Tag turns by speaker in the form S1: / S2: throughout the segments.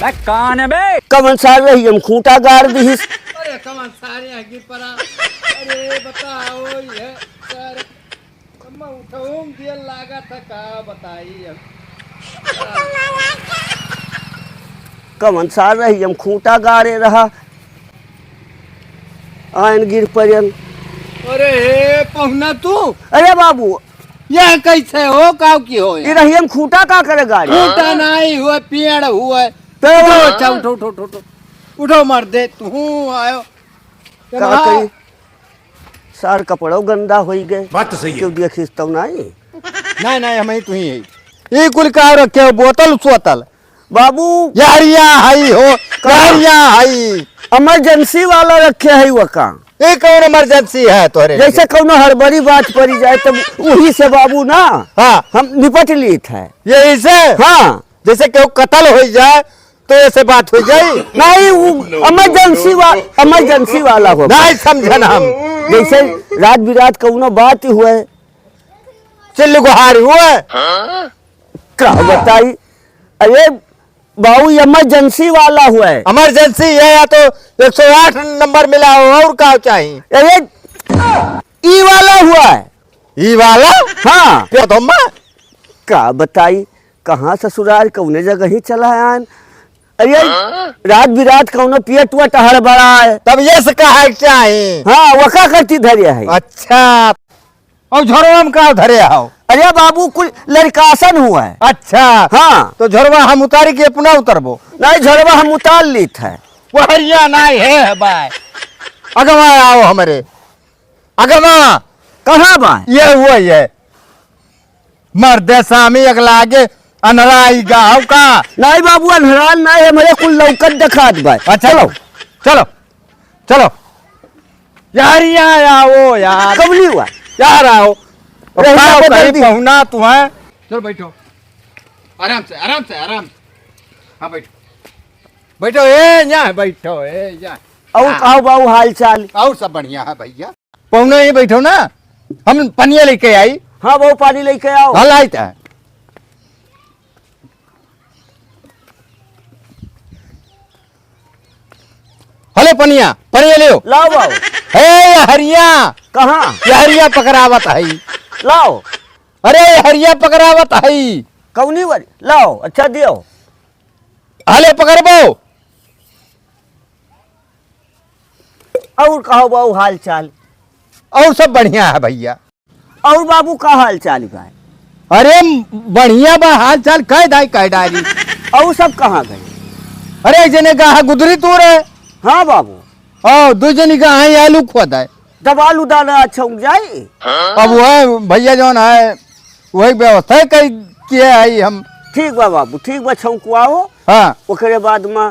S1: कौन है बे?
S2: कमन सार रही हम खूंटा गाड़ दी।
S3: अरे कमन सारे आगे परा। अरे बताओ ये सर मैं उठाऊं दिया लागा था का बताइए
S2: कमन सार रही हम खूंटा गाड़े रहा आयन गिर परियन।
S3: अरे हे पहुना तू
S2: अरे बाबू
S3: यह कैसे हो काव की हो
S2: ये रही हम खूंटा का करे गाड़ी
S3: टूटा नहीं हुआ पेड़ हुआ
S2: तो
S3: अच्छा उठो उठो उठो उठो उठो मर दे तू आयो
S2: का करी सार कपड़ो गंदा हो गए।
S4: बात तो सही है।
S2: क्यों देखिस तब नहीं
S3: नहीं नहीं हमें तू ही ये कुल का रखे हो बोतल सोतल
S2: बाबू
S3: यारिया हाई हो यारिया हाई
S2: इमरजेंसी वाला रखे है वो का
S3: ये कौन इमरजेंसी है तोरे
S2: जैसे कौनो हड़बड़ी बात पड़ी जाए तो वही से बाबू ना
S3: हाँ
S2: हम निपट ली थे।
S3: यही से
S2: हाँ
S3: जैसे केहू कत्ल हो जाए तो ऐसे बात हो जाए
S2: नहीं वो इमरजेंसी वाला हो
S3: नहीं समझन हम
S2: जैसे रात बिरात कौनो बात ही हुए
S3: चिल्ल गुहार हुए
S2: क्या बताई। अरे बाबू इमरजेंसी वाला हुआ है।
S3: इमरजेंसी है या तो 108 नंबर मिला हो और क्या चाहिए
S2: अरे ई वाला हुआ है।
S3: ई वाला
S2: हाँ
S3: क्यों तो मैं
S2: क्या बताई कहाँ ससुराल कौने जगह ही चला है आन। अरे रात बिरात कौनो पियट हुआ टहर बड़ा है
S3: तब ये से कहा चाहिए।
S2: हाँ वका करती धरिया है।
S3: अच्छा और झोरवा में का धरे आओ।
S2: अरे बाबू कुल लड़कासन हुआ है।
S3: अच्छा
S2: हाँ
S3: तो झोरवा हम उतारी के अपना उतरबो
S2: नहीं झड़वा हम उतार ली थे।
S3: वो हरिया नहीं है भाई अगवा आओ हमारे अगवा
S2: कहाँ बा
S3: ये हुआ ये मर्दे सामी अगला आगे अनराई गाँव का
S2: नहीं बाबू अनहरान नहीं है मेरे कुल लौकत दिखात बा।
S3: अच्छा चलो चलो चलो यार यहाँ आओ यार
S2: कब नहीं हुआ
S3: यार आओ
S2: रहिया को जल्दी।
S3: पहुना तुम्हें चलो बैठो आराम से आराम से आराम से हाँ बैठो बैठो ए यहाँ बैठो ए यहाँ
S2: और कहो बाबू हाल चाल।
S3: और सब बढ़िया है भैया पहुना ही बैठो ना हम पनिया लेके आई
S2: हाँ बाबू पानी लेके आओ।
S3: हल आई था हले पनिया पनिया ले
S2: लाओ बाबू।
S3: हे हरिया
S2: कहाँ
S3: ये हरिया पकड़ावत है
S2: लाओ
S3: अरे हरिया पकड़ावत है
S2: कौनी वाली लाओ अच्छा दियो।
S3: हले पकड़बो
S2: और कहो बाबू हाल चाल।
S3: और सब बढ़िया है भैया
S2: और बाबू का हाल चाल बा।
S3: अरे बढ़िया बा हाल चाल कह डायरी
S2: और सब कहाँ गए।
S3: अरे एक जने का गुदरी तूर है
S2: हाँ बाबू
S3: और दो जने का है आलू खोद है
S2: दबालू दाना अच्छा उग जाए।
S3: अब वह भैया जौन है वही व्यवस्था कर किए है हम
S2: ठीक बा बाबू ठीक बा छौंकुआओ।
S3: हाँ
S2: ओकरे बाद में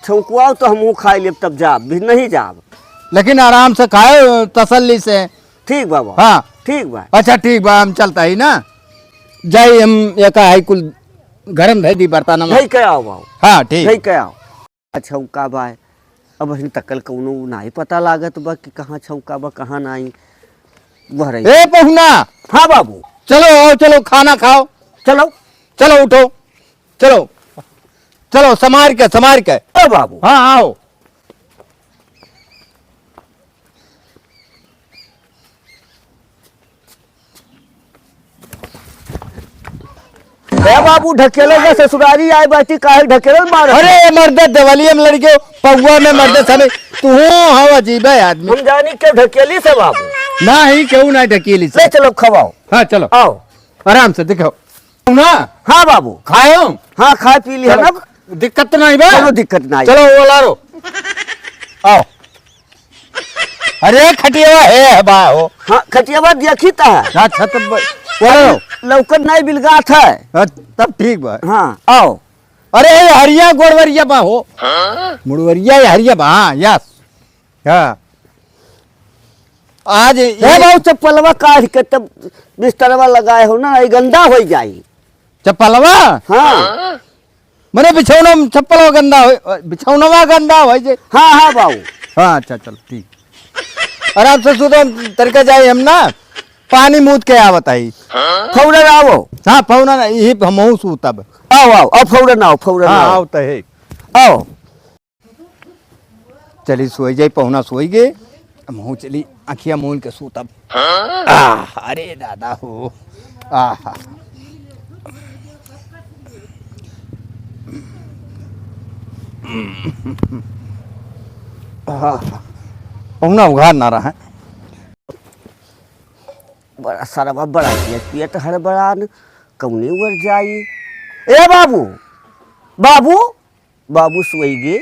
S2: छौंकुआओ तो हमहू खाई लेब तब जाब भी नहीं जाब।
S3: लेकिन आराम से खाए तसल्ली से
S2: ठीक बा बाबू
S3: हाँ
S2: ठीक बा।
S3: अच्छा ठीक बा हम चलता ही ना जाई हम एक है कुल गरम धै दी बर्तन में
S2: नहीं के आओ बाबू
S3: हाँ ठीक
S2: नहीं के आओ। छौंका बा अब हिन तकल कौनो नहीं पता लागत बा कि कहाँ छौंका बा कहाँ नहीं वह रही।
S3: ए पहुना
S2: हाँ बाबू
S3: चलो आओ चलो खाना खाओ
S2: चलो
S3: चलो उठो चलो चलो समार के
S2: ओ बाबू
S3: हाँ आओ
S2: ए बाबू ढकेलो के ससुरारी आए बाटी काहे ढकेलो मार।
S3: अरे मर्द देवलियम लड़के पौवा में मर्द समय तू हवा जीबे आदमी
S2: हम जानी के ढकेली से बाबू
S3: ना ही क्यों ना ढकीली
S2: ले
S3: से
S2: चलो खवाओ
S3: हाँ चलो
S2: आओ।
S3: आराम से दिखाओ ना
S2: हाँ बाबू
S3: खाओ
S2: हाँ खा पी लिया ना
S3: दिक्कत नहीं बा
S2: कोनो दिक्कत नहीं।
S3: चलो वो लारो आओ अरे खटिया है बा हो
S2: हाँ खटियावा देखी ता है
S3: ना छत बोलो
S2: लौकत नहीं बिलगात है
S3: तब ठीक बा
S2: हाँ आओ।
S3: अरे हरिया गोड़वरिया बा हो मुड़वरिया या हरिया बा हाँ यस हाँ आज
S2: हे बाबू चप्पलवा काट के तब बिस्तरवा लगाए हो ना ये गंदा हो जाई।
S3: चप्पलवा
S2: हाँ
S3: मने बिछौना चप्पल गंदा हो बिछौनवा गंदा हो जे
S2: हाँ हाँ बाबू
S3: हाँ अच्छा चल ठीक आराम से सुधो तरीका जाए हम ना पानी मूद के आवत आई
S2: फौरन आओ।
S3: हाँ फौना ये हमहू सू तब
S2: आओ आओ अब फौरन आओ फौरन
S3: हाँ
S2: आओ।
S3: आओ तो है
S2: आओ
S1: चली सोई जाई पहुना सोई गे मुँह चली आखिया मूल के सूतब अरे दादा हो आहा पहुना उघार ना रहा है
S2: बड़ा सारा बड़ा पेट हड़बड़ान कौने उड़ जाई। ए बाबू बाबू बाबू सोई गे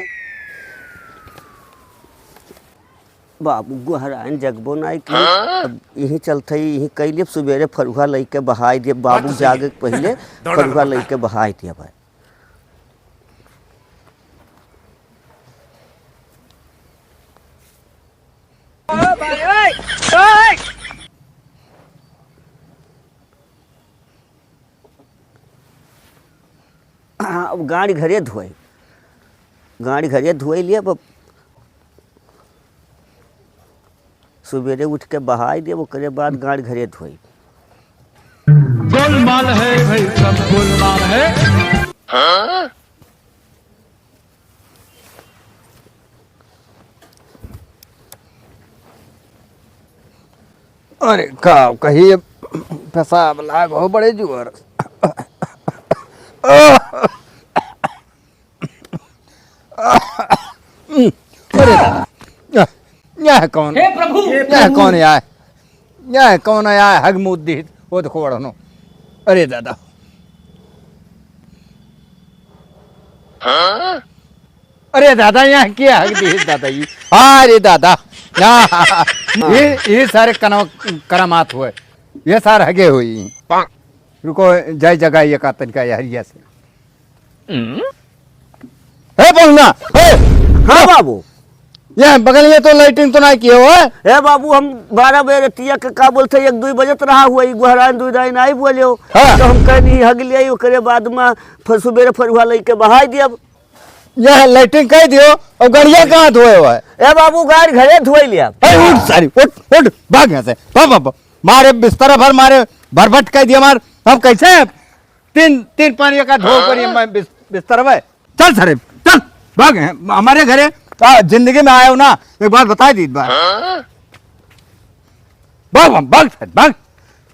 S2: बाबू गुहराइन जगबो नहीं कि अब यही चलते यही कैले सुबेरे फरुहा लेके बहाई दे बाबू जागे के पहले फरुहा लेके बहाई दिया भाई। अब गाड़ी घरे धोए लिए अब सुबेरे उठ के बहाई दे ओकरे बाद गाड़ी घरे धोई।
S3: गोलमाल है भाई सब गोलमाल है।
S1: अरे का कही पेशाब लाग हो बड़े जोर अरे दादा यह कौन
S3: हे प्रभु
S1: यह कौन आए यह कौन आया हग मुद्दी वो देखो बड़नो अरे दादा अरे दादा यहाँ क्या हग दी दादा जी अरे दादा ये सारे करामात हुए ये सारे हगे हुई रुको जय जगह ये का तनका यारिया से है पहुंचना
S2: हाँ बाबू
S1: ये बगल में तो लाइटिंग तो नहीं किए हो
S2: ए बाबू हम 12 बजे रतिया के का बोलते 1-2 बजत रहा हुआ गुहरान 2 दाई नहीं बोले हो
S1: हाँ।
S2: तो हम कहनी हग लिया ओकरे बाद में फिर सुबेरे फरुहा लेके बहाई दियब।
S1: यह लाइटिंग कह दियो और गड़िया कहाँ धोए हुआ है
S2: ए बाबू गाड़ी घरे धोई लिया।
S1: उठ सारी उठ भाग यहाँ से बाबा मारे बिस्तर भर मारे भरभट कह दिया मार हम कैसे तीन पानी का धो कर बिस्तर है चल सारे चल भाग हमारे घरे जिंदगी में आए हो ना एक बात बता दी बार भाग भाग भाग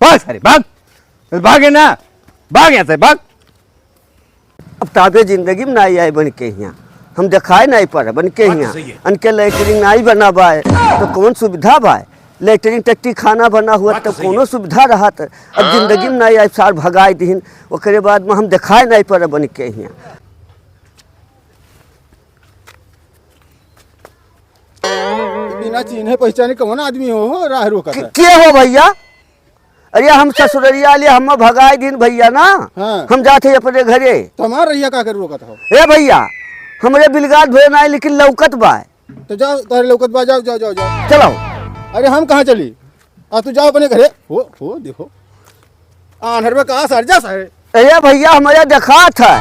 S1: भाग सारे भाग भागे ना भाग यहाँ से भाग।
S2: अब ताबे जिंदगी में नहीं आए बन के यहाँ हम दिखाए नहीं पड़े बन के यहाँ अनके लेटरिंग नहीं बना बाय तो कौन सुविधा बाय लेटरिंग टट्टी खाना बना हुआ तो कोनो सुविधा रहा तो अब जिंदगी में नहीं आए सार भगाए दीन ओकरे बाद में हम दिखाए नहीं पड़े बन के यहाँ।
S4: बिना चिन्हे पहचाने कौन आदमी हो राह रोका
S2: के हो भैया? अरे हम ससुररिया लिए हम भगाए दिन भैया ना
S4: हाँ।
S2: हम जाते अपने घरे
S4: तुम्हार रहिया का कर रोकत हो
S2: ए भैया हमरे बिलगात भे नहीं लेकिन लौकत बा
S4: तो जाओ तारे लौकत बा जाओ जाओ जाओ जाओ
S2: चलो।
S4: अरे हम कहाँ चली तू जाओ अपने घरे हो देखो आनहर में कहाँ सर जा सारे
S2: अरे भैया हमारे देखा था